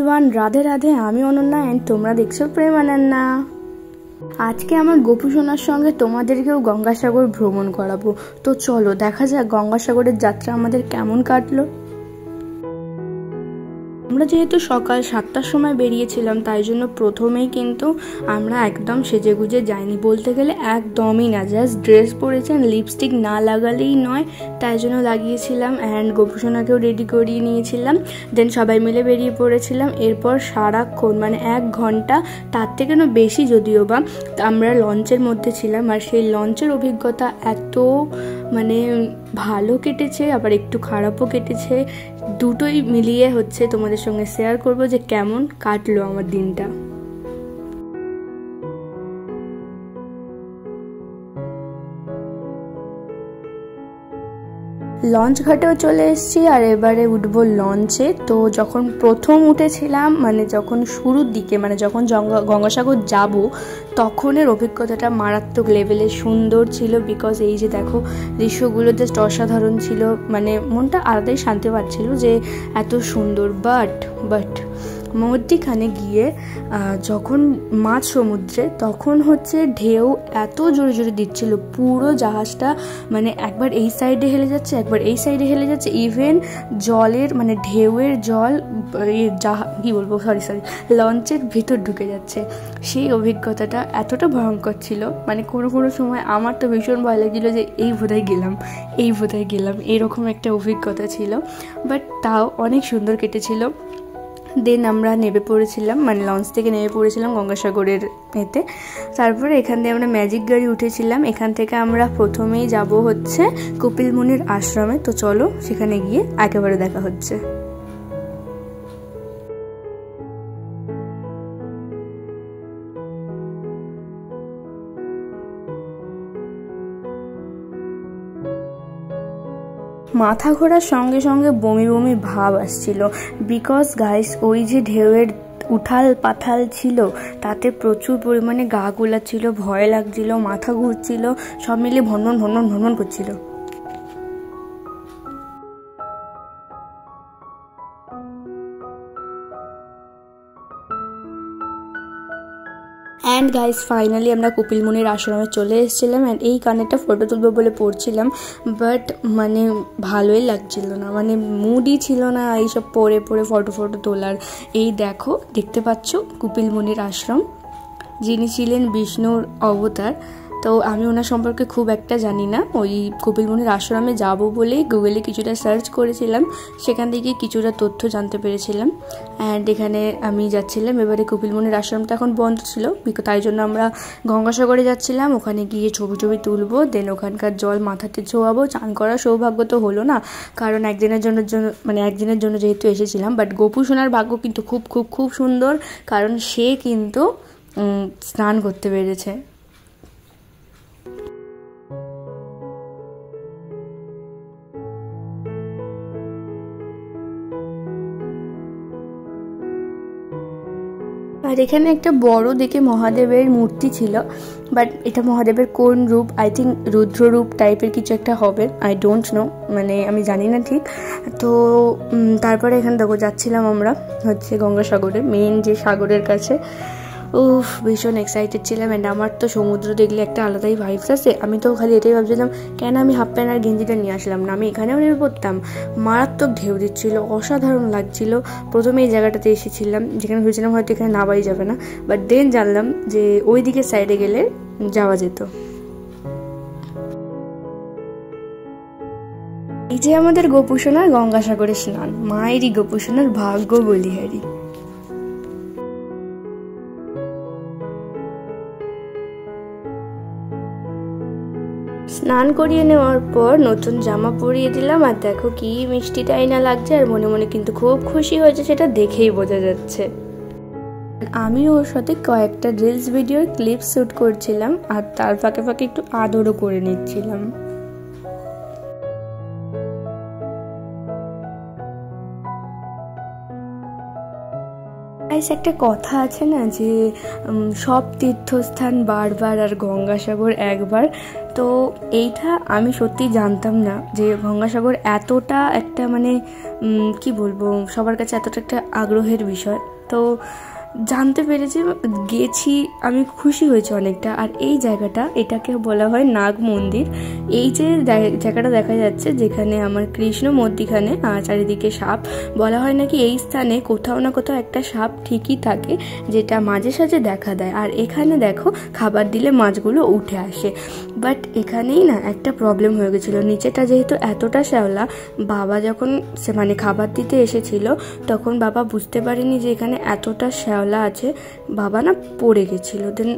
Everyone, Radhe Radhe. আমি Ananya and তোমরা দেখছো প্রেম অনন্যা। আজকে আমার গোপু সোনার সঙ্গে তোমাদেরকেও গঙ্গাসাগর ভ্রমণ করাবো। তো চলো দেখা যাক গঙ্গাসাগরের যাত্রা আমাদের কেমন কাটলো। আমরা যেহেতু সকাল 7টার সময় বেরিয়েছিলাম, তাই জন্য প্রথমেই কিন্তু আমরা একদম সেজেগুজে যাইনি, বলতে গেলে একদমই না। জাস্ট ড্রেস পরেছেন, লিপস্টিক না লাগালেই নয়, তাই জন্য লাগিয়েছিলাম। অ্যান্ড গোপুসোনাকেও রেডি করিয়ে নিয়েছিলাম। দেন সবাই মিলে বেরিয়ে পড়েছিলাম। এরপর সারাক্ষণ মানে 1 ঘন্টা, তার থেকে না বেশি যদিও বা, আমরা লঞ্চের মধ্যে ছিলাম। আর সেই লঞ্চের অভিজ্ঞতা এত মানে ভালো কেটেছে, আবার একটু খারাপও কেটেছে। দুটোই মিলিয়ে হচ্ছে তোমাদের সঙ্গে শেয়ার করব যে কেমন কাটলো আমার দিনটা। লঞ্চ ঘাটেও চলে এসেছি আর এবারে উঠবো লঞ্চে। তো যখন প্রথম উঠেছিলাম, মানে যখন শুরুর দিকে, মানে যখন গঙ্গাসাগর যাব, তখনের অভিজ্ঞতাটা মারাত্মক লেভেলের সুন্দর ছিল। বিকজ এই যে দেখো দৃশ্যগুলো জাস্ট অসাধারণ ছিল, মানে মনটা আলাদাই শান্তি পাচ্ছিল যে এত সুন্দর। বাট মধ্যিখানে গিয়ে যখন মাঝ সমুদ্রে, তখন হচ্ছে ঢেউ এত জোরে জোরে দিচ্ছিল, পুরো জাহাজটা মানে একবার এই সাইডে হেলে যাচ্ছে, একবার এই সাইডে হেলে যাচ্ছে। ইভেন জলের মানে ঢেউয়ের জল কি বলবো সরি লঞ্চের ভিতর ঢুকে যাচ্ছে। সেই অভিজ্ঞতাটা এতটা ভয়ঙ্কর ছিল, মানে কোনো সময় আমার তো ভীষণ ভয় লাগছিল যে এই বোধহয় গেলাম, এরকম একটা অভিজ্ঞতা ছিল। বাট তাও অনেক সুন্দর কেটেছিল। দেন আমরা নেমে পড়েছিলাম, মানে লঞ্চ থেকে নেমে পড়েছিলাম গঙ্গাসাগরের এতে। তারপরে এখান দিয়ে আমরা ম্যাজিক গাড়ি উঠেছিলাম। এখান থেকে আমরা প্রথমেই যাব হচ্ছে কপিল মুনির আশ্রমে। তো চলো সেখানে গিয়ে একেবারে দেখা হচ্ছে। মাথা ঘোরার সঙ্গে সঙ্গে বমি বমি ভাব আসছিল। বিকজ গাইস, ওই যে ঢেউয়ের উঠাল পাথাল ছিল, তাতে প্রচুর পরিমাণে গা গোলাচ্ছিল, ভয় লাগছিল, মাথা ঘুরছিল, সব মিলিয়ে ভনভন করছিল। অ্যান্ড গাইস ফাইনালি আমরা কপিল মুনির আশ্রমে চলে এসেছিলাম। অ্যান্ড এই কানেরটা ফটো তুলবো বলে পড়ছিলাম, বাট মানে ভালোই লাগছিল না, মানে মুডই ছিল না এইসব পরে ফটো তোলার। এই দেখতে পাচ্ছ কপিল মুনির আশ্রম, যিনি ছিলেন বিষ্ণুর অবতার। তো আমি ওনার সম্পর্কে খুব একটা জানি না। ওই কপিল মুনির আশ্রমে যাব বলেই গুগলে কিছুটা সার্চ করেছিলাম, সেখান থেকে কিছুটা তথ্য জানতে পেরেছিলাম। অ্যান্ড এখানে আমি যাচ্ছিলাম। এবারে কপিল মুনির আশ্রমটা এখন বন্ধ ছিল, তাই জন্য আমরা গঙ্গাসাগরে যাচ্ছিলাম। ওখানে গিয়ে ছবি তুলবো, দেন ওখানকার জল মাথাতে ছোঁয়াবো। চান করার সৌভাগ্য তো হলো না, কারণ একদিনের জন্য যেহেতু এসেছিলাম। বাট গোপু সোনার ভাগ্য কিন্তু খুব সুন্দর, কারণ সে কিন্তু স্নান করতে পেরেছে। আর এখানে একটা বড় দেখে মহাদেবের মূর্তি ছিল, বাট এটা মহাদেবের কোন রূপ, আই থিঙ্ক রুদ্ররূপ টাইপের কিছু একটা হবে, আই ডোন্ট নো, মানে আমি জানি না ঠিক। তো তারপরে এখানে যাচ্ছিলাম আমরা হচ্ছে গঙ্গাসাগরে, মেইন যে সাগরের কাছে। ভীষণ এক্সাইটেড ছিলাম। অ্যান্ড আমার তো সমুদ্র দেখলে একটা আলাদাই ভাইবস আছে। আমি তো খালি এটাই ভাবছিলাম, কেন আমি হাফ প্যান্ট আর গেঞ্জিটা নিয়ে আসলাম না, আমি এখানেও নেমে পড়তাম। মারাত্মক ঢেউ দিচ্ছিল, অসাধারণ লাগছিল। প্রথমে এই জায়গাটাতে এসেছিলাম, যেখানে ভেবেছিলাম হয়তো এখানে নামাই যাবে না, বাট দেন জানলাম যে ওই দিকের সাইডে গেলে যাওয়া যেত। এই যে আমাদের গোপু সোনার গঙ্গাসাগরের স্নান, মায়েরই গোপু সোনার ভাগ্য বলিহারি। স্নান করিয়ে নেওয়ার পর নতুন জামা পরিয়ে দিলাম। আর দেখো কি মিষ্টি টাইনা লাগছে, আর মনে মনে কিন্তু খুব খুশি হয়েছে, সেটা দেখেই বোঝা যাচ্ছে। আমি ওর সাথে কয়েকটা রিলস ভিডিওর ক্লিপ শ্যুট করছিলাম, আর তার ফাঁকে একটু আদরও করে নিচ্ছিলাম। একটা কথা আছে না যে সব তীর্থস্থান বারবার আর গঙ্গাসাগর একবার। তো এইটা আমি সত্যি জানতাম না যে গঙ্গাসাগর এতটা একটা মানে কি বলবো, সবার কাছে এতটা একটা আগ্রহের বিষয়। তো জানতে পেরেছি, গেছি, আমি খুশি হয়েছি অনেকটা। আর এই জায়গাটা, এটাকে বলা হয় নাগ মন্দির। এই যে জায়গাটা দেখা যাচ্ছে যেখানে আমার কৃষ্ণ মধ্যিখানে চারিদিকে সাপ, বলা হয় নাকি এই স্থানে কোথাও না কোথাও একটা সাপ ঠিকই থাকে যেটা মাঝে সাঝে দেখা দেয়। আর এখানে দেখো খাবার দিলে মাছগুলো উঠে আসে। বাট এখানেই না একটা প্রবলেম হয়ে গেছিলো, নিচেটা যেহেতু এতটা শ্যাওলা, বাবা যখন মানে খাবার দিতে এসেছিল তখন বাবা বুঝতে পারেনি যে এখানে এতটা শ্যাওলা আছে, বাবা না পড়ে গেছিলো। দেন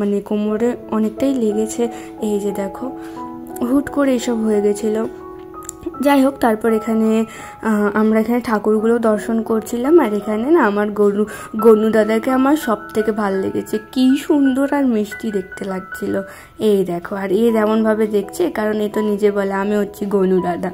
মানে কোমরে অনেকটাই লেগেছে, এই যে দেখো হুট করে এসব হয়ে গেছিলো। যাই হোক, তারপর এখানে আমরা এখানে ঠাকুরগুলো দর্শন করছিলাম। আর এখানে না আমার গনু দাদাকে আমার সব থেকে ভালো লেগেছে, কি সুন্দর আর মিষ্টি দেখতে লাগছিল। এই দেখো, আর এ যেমনভাবে দেখছে, কারণ এ তো নিজে বলে আমি হচ্ছি গনু দাদা।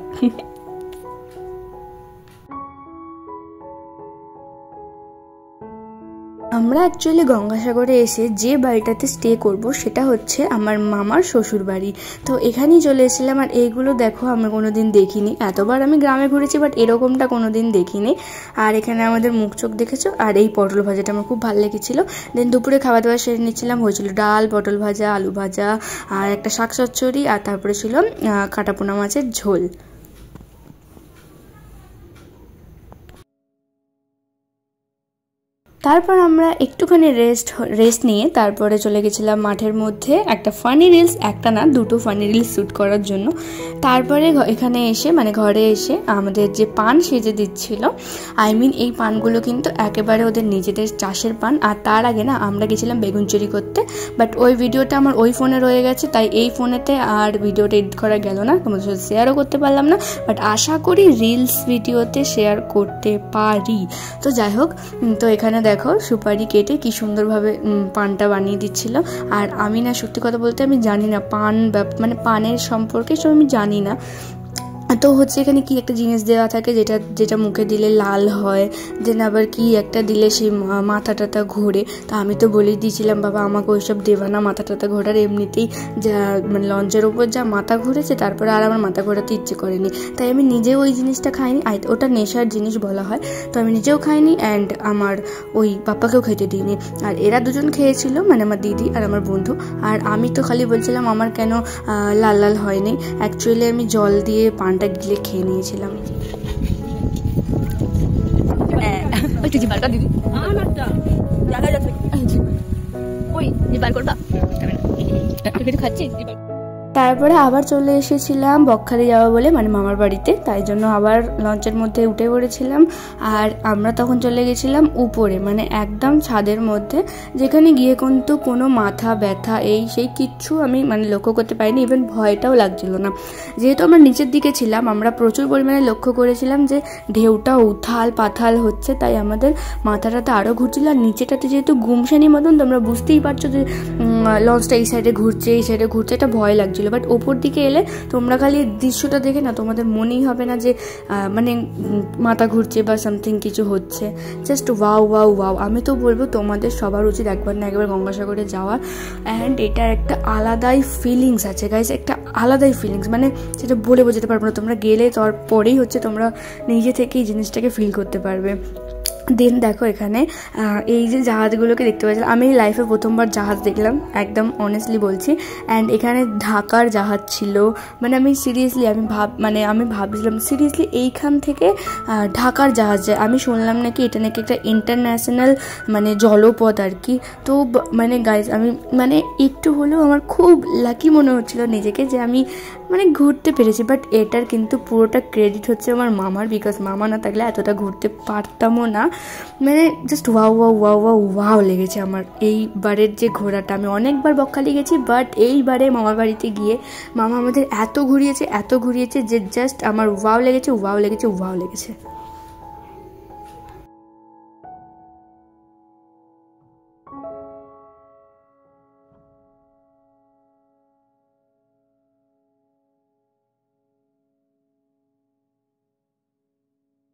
আমরা অ্যাকচুয়ালি গঙ্গাসাগরে এসে যে বাড়িটাতে স্টে করব সেটা হচ্ছে আমার মামার শ্বশুর বাড়ি। তো এখানেই চলে এসেছিলাম। আর এইগুলো দেখো আমি কোনো দিন দেখিনি, এতবার আমি গ্রামে ঘুরেছি বাট এরকমটা কোনো দিন দেখিনি। আর এখানে আমাদের মুখ চোখ দেখেছো। আর এই পটল ভাজাটা আমার খুব ভালো লেগেছিলো। দেন দুপুরে খাওয়া দাওয়া সেরে নিচ্ছিলাম, হয়েছিল ডাল, পটল ভাজা, আলু ভাজা, আর একটা শাক চচ্চড়ি, আর তারপরে ছিল কাটাপোনা মাছের ঝোল। তারপর আমরা একটুখানি রেস্ট নিয়ে তারপরে চলে গেছিলাম মাঠের মধ্যে একটা ফানি রিলস, একটা না দুটো ফানি রিলস শ্যুট করার জন্য। তারপরে এখানে এসে মানে ঘরে এসে আমাদের যে পান সেজে দিচ্ছিল, এই পানগুলো কিন্তু একেবারে ওদের নিজেদের চাষের পান। আর তার আগে না আমরা গেছিলাম বেগুন চুরি করতে, বাট ওই ভিডিওটা আমার ওই ফোনে রয়ে গেছে, তাই এই ফোনেতে আর ভিডিওটা এডিট করা গেল না, তোমাদের সাথে শেয়ারও করতে পারলাম না। বাট আশা করি রিলস ভিডিওতে শেয়ার করতে পারি। তো যাই হোক, তো এখানে দেখো সুপারি কেটে কি সুন্দরভাবে পানটা বানিয়ে দিচ্ছিল। আর আমি না সত্যি কথা বলতে আমি জানি না পান মানে পানের সম্পর্কে সব আমি জানি না। তো হচ্ছে এখানে কি একটা জিনিস দেওয়া থাকে যেটা মুখে দিলে লাল হয়, দেন আবার কি একটা দিলে সেই মাথা টাথা ঘোরে। তা আমি তো বলেই দিয়েছিলাম বাবা আমাকে ওইসব দেবা না, মাথা টাথা ঘোরার এমনিতেই যা মানে লঞ্চের ওপর যা মাথা ঘুরেছে, তারপরে আর আমার মাথা ঘোরাতে ইচ্ছে করেনি, তাই আমি নিজেও ওই জিনিসটা খাইনি। ওটা নেশার জিনিস বলা হয়, তো আমি নিজেও খাইনি অ্যান্ড আমার ওই পাপ্পাকেও খেতে দিইনি। আর এরা দুজন খেয়েছিল, মানে আমার দিদি আর আমার বন্ধু। আর আমি তো খালি বলছিলাম আমার কেন লাল লাল হয়নি। অ্যাকচুয়ালি আমি জল দিয়ে পানটা গিলে খেয়ে নিয়েছিলাম। তারপরে আবার চলে এসেছিলাম বকখালি যাওয়া বলে, মানে মামার বাড়িতে, তাই জন্য আবার লঞ্চের মধ্যে উঠে পড়েছিলাম। আর আমরা তখন চলে গেছিলাম উপরে, মানে একদম ছাদের মধ্যে, যেখানে গিয়ে কিন্তু কোনো মাথা ব্যথা এই সেই কিচ্ছু আমি মানে লক্ষ্য করতে পারিনি, ইভেন ভয়টাও লাগছিল না। যেহেতু আমরা নিচের দিকে ছিলাম, আমরা প্রচুর পরিমাণে লক্ষ্য করেছিলাম যে ঢেউটা উথাল পাথাল হচ্ছে, তাই আমাদের মাথাটাতে আরও ঘুরছিল। আর নিচেটাতে যেহেতু গুমসানি মতন, তোমরা বুঝতেই পারছো যে লঞ্চটা এই সাইডে ঘুরছে এই সাইডে ঘুরছে, এটা ভয় লাগছিল। বাট ওপর দিকে এলে তোমরা খালি দৃশ্যটা দেখে না তোমাদের মনেই হবে না যে মানে মাথা ঘুরছে বা সামথিং কিছু হচ্ছে। Just wow wow wow. আমি তো বলবো তোমাদের সবার উচিত একবার না একবার গঙ্গাসাগরে যাওয়ার। অ্যান্ড এটার একটা আলাদাই ফিলিংস আছে গাইস, একটা আলাদাই ফিলিংস, মানে সেটা বলে বোঝাতে পারবো না। তোমরা গেলে তারপরেই হচ্ছে তোমরা নিজে থেকেই জিনিসটাকে ফিল করতে পারবে। দেন দেখো এখানে এই যে জাহাজগুলোকে দেখতে পাচ্ছিলাম, আমি লাইফে প্রথমবার জাহাজ দেখলাম, একদম অনেস্টলি বলছি। অ্যান্ড এখানে ঢাকার জাহাজ ছিল, মানে আমি সিরিয়াসলি আমি ভাবছিলাম সিরিয়াসলি এইখান থেকে ঢাকার জাহাজ যায়। আমি শুনলাম নাকি এটা নাকি একটা ইন্টারন্যাশনাল মানে জলপথ আর কি। তো মানে গাইজ আমি মানে একটু হলেও আমার খুব লাকি মনে হচ্ছিল নিজেকে যে আমি মানে ঘুরতে পেরেছি। বাট এটার কিন্তু পুরোটা ক্রেডিট হচ্ছে আমার মামার, বিকজ মামা না থাকলে এতটা ঘুরতে পারতামও না। মানে just wow wow wow wow wow লেগেছে আমার এইবারের যে ঘোরাটা। আমি অনেকবার বকখালি গেছি, বাট এইবারে মামার বাড়িতে গিয়ে মামা আমাদের এত ঘুরিয়েছে যে জাস্ট আমার ওয়াও লেগেছে ওয়াও লেগেছে ওয়াও লেগেছে।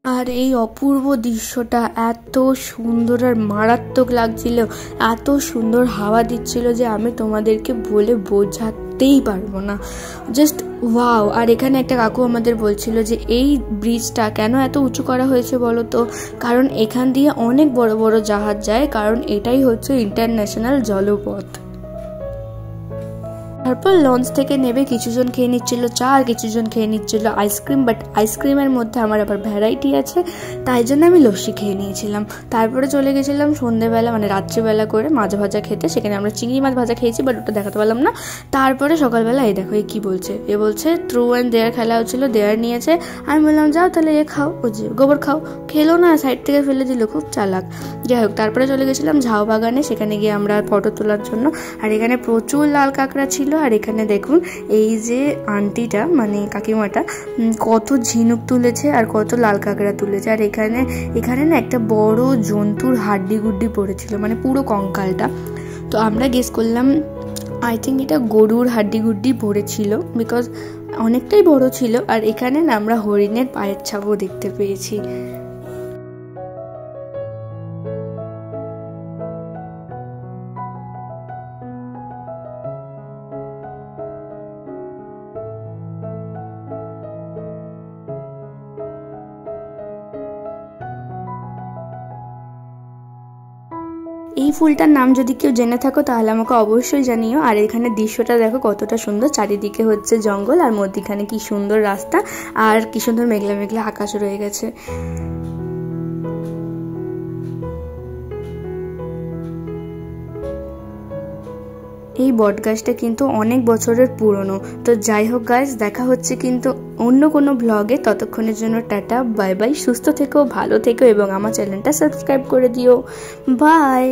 আর এই অপূর্ব দৃশ্যটা এত সুন্দর আর মারাত্মক লাগছিল, এত সুন্দর হাওয়া দিচ্ছিল যে আমি তোমাদেরকে বলে বোঝাতেই পারবো না। Just wow! আর এখানে একটা কাকু আমাদের বলছিল যে এই ব্রিজটা কেন এত উঁচু করা হয়েছে বলো তো? কারণ এখান দিয়ে অনেক বড় বড় জাহাজ যায়, কারণ এটাই হচ্ছে ইন্টারন্যাশনাল জলপথ। তারপর লঞ্চ থেকে নেবে কিছুজন খেয়ে নিচ্ছিল চা আর কিছুজন খেয়ে নিচ্ছিল আইসক্রিম, বাট আইসক্রিমের মধ্যে আমার আবার ভ্যারাইটি আছে, তাই জন্য আমি লস্যি খেয়ে নিয়েছিলাম। তারপরে চলে গেছিলাম সন্ধ্যেবেলা মানে রাত্রিবেলা করে মাছ ভাজা খেতে, সেখানে আমরা চিংড়ি মাছ ভাজা খেয়েছি, বাট ওটা দেখাতে পারলাম না। তারপরে সকালবেলা এই দেখো কী বলছে, বলছে ট্রু অ্যান্ড দেয়ার খেলা হচ্ছিলো, দেয়ার নিয়েছে। আমি বললাম যাও তাহলে খাও, ও যে গোবর খাও, খেলো না, সাইড থেকে ফেলে দিল, খুব চালাক। যাই হোক, তারপরে চলে গেছিলাম ঝাউ বাগানে, সেখানে গিয়ে আমরা ফটো তোলার জন্য। আর এখানে প্রচুর লাল কাঁকড়া ছিল। আর এখানে দেখুন এই যে আন্টিটা মানে কাকিমাটা কত ঝিনুক তুলেছে আর কত লাল কাঁকড়া তুলেছে। আর এখানে না একটা বড় জন্তুর হাড্ডি গুড্ডি পড়েছিল, মানে পুরো কঙ্কালটা। তো আমরা গেস করলাম আই থিঙ্ক এটা গরুর হাড্ডি গুড্ডি পড়েছিল, বিকজ অনেকটাই বড় ছিল। আর এখানে না আমরা হরিণের পায়ের ছাপও দেখতে পেয়েছি। এই ফুলটার নাম যদি কেউ জেনে থাকো তাহলে আমাকে অবশ্যই জানিও। আর এখানে দৃশ্যটা দেখো কতটা সুন্দর, চারিদিকে হচ্ছে জঙ্গল আর মধ্যিখানে কি সুন্দর রাস্তা আর কি সুন্দর মেঘলা মেঘলা আকাশ রয়ে গেছে। এই বট গাছটা কিন্তু অনেক বছরের পুরনো। তো যাই হোক গাইস, দেখা হচ্ছে কিন্তু অন্য কোনো ব্লগে। ততক্ষণের জন্য টাটা, বাই বাই, সুস্থ থেকো, ভালো থেকো এবং আমার চ্যানেলটা সাবস্ক্রাইব করে দিও। বাই।